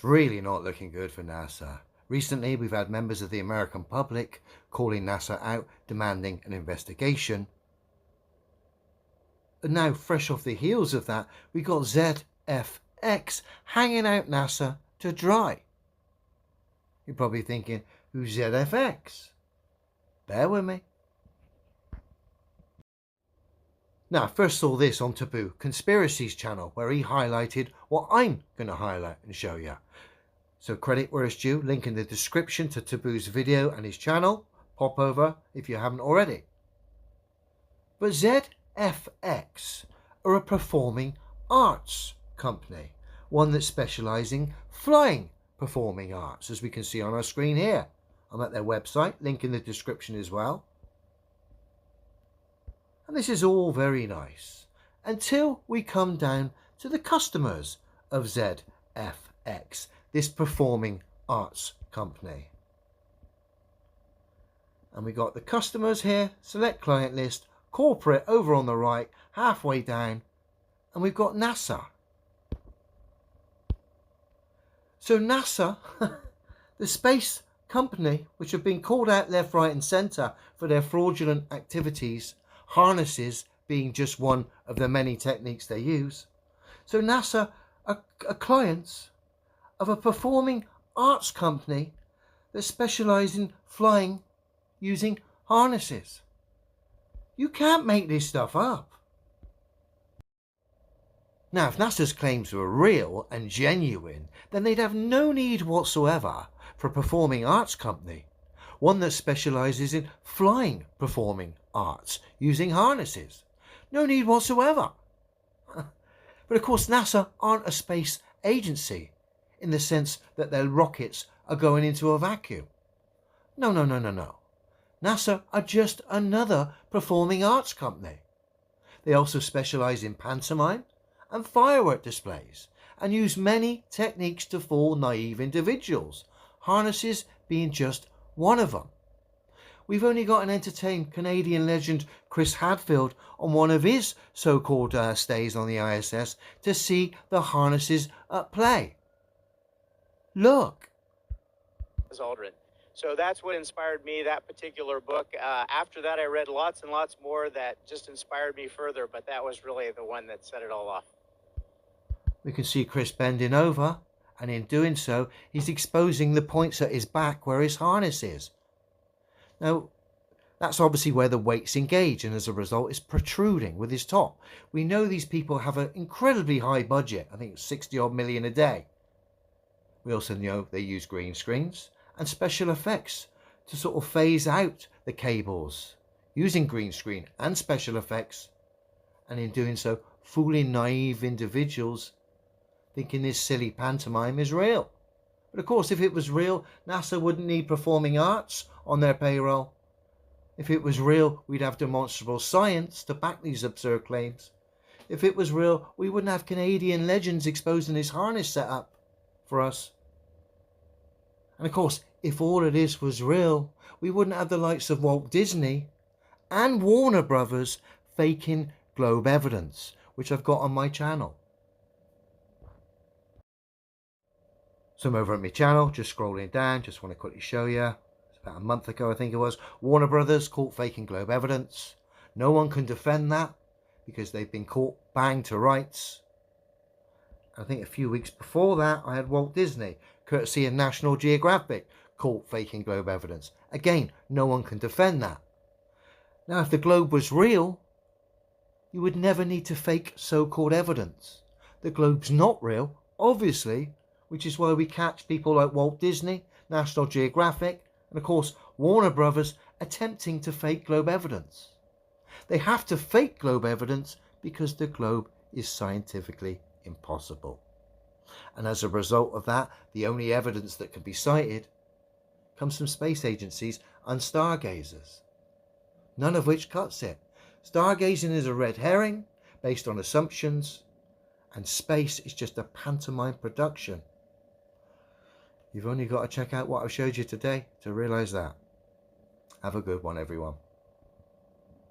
It's really not looking good for NASA. Recently, we've had members of the American public calling NASA out, demanding an investigation. And now, fresh off the heels of that, we got ZFX hanging out NASA to dry. You're probably thinking, who's ZFX? Bear with me. Now, first saw this on Taboo Conspiracies channel, where he highlighted what I'm going to highlight and show you. So credit where it's due, link in the description to Taboo's video and his channel. Pop over if you haven't already. But ZFX are a performing arts company, one that specialises in flying performing arts, as we can see on our screen here. I'm at their website, link in the description as well. And this is all very nice until we come down to the customers of ZFX, this performing arts company. And we got the customers here, select client list, corporate over on the right, halfway down, and we've got NASA. So NASA, the space company, which have been called out left, right and centre for their fraudulent activities, harnesses being just one of the many techniques they use. So NASA are clients of a performing arts company that specialise in flying using harnesses. You can't make this stuff up. Now, if NASA's claims were real and genuine, then they'd have no need whatsoever for a performing arts company, one that specialises in flying performing arts using harnesses. No need whatsoever. But of course, NASA aren't a space agency in the sense that their rockets are going into a vacuum. No. NASA are just another performing arts company. They also specialise in pantomime and firework displays and use many techniques to fool naive individuals, harnesses being just one of them. We've only got an entertained Canadian legend Chris Hadfield on one of his so-called stays on the ISS to see the harnesses at play. Look. Aldrin. So that's what inspired me, that particular book. After that, I read lots and lots more that just inspired me further, but that was really the one that set it all off. We can see Chris bending over, and in doing so, he's exposing the points at his back where his harness is. Now, that's obviously where the weights engage, and as a result, it's protruding with his top. We know these people have an incredibly high budget. I think it's 60 odd million a day. We also know they use green screens and special effects to sort of phase out the cables using green screen and special effects, and in doing so, fooling naive individuals thinking this silly pantomime is real. But of course, if it was real, NASA wouldn't need performing arts on their payroll. If it was real, we'd have demonstrable science to back these absurd claims. If it was real, we wouldn't have Canadian legends exposing his harness setup for us. And of course, if all of this was real, we wouldn't have the likes of Walt Disney and Warner Brothers faking globe evidence, which I've got on my channel. So I'm over at my channel, just scrolling down, just want to quickly show you. It's about a month ago, I think it was. Warner Brothers caught faking globe evidence. No one can defend that because they've been caught bang to rights. I think a few weeks before that, I had Walt Disney, courtesy of National Geographic, caught faking globe evidence. Again, no one can defend that. Now, if the globe was real, you would never need to fake so-called evidence. The globe's not real, obviously, which is why we catch people like Walt Disney, National Geographic, and of course Warner Brothers attempting to fake globe evidence. They have to fake globe evidence because the globe is scientifically impossible. And as a result of that, the only evidence that can be cited comes from space agencies and stargazers, none of which cuts it. Stargazing is a red herring based on assumptions, and space is just a pantomime production. You've only got to check out what I've showed you today to realise that. Have a good one, everyone.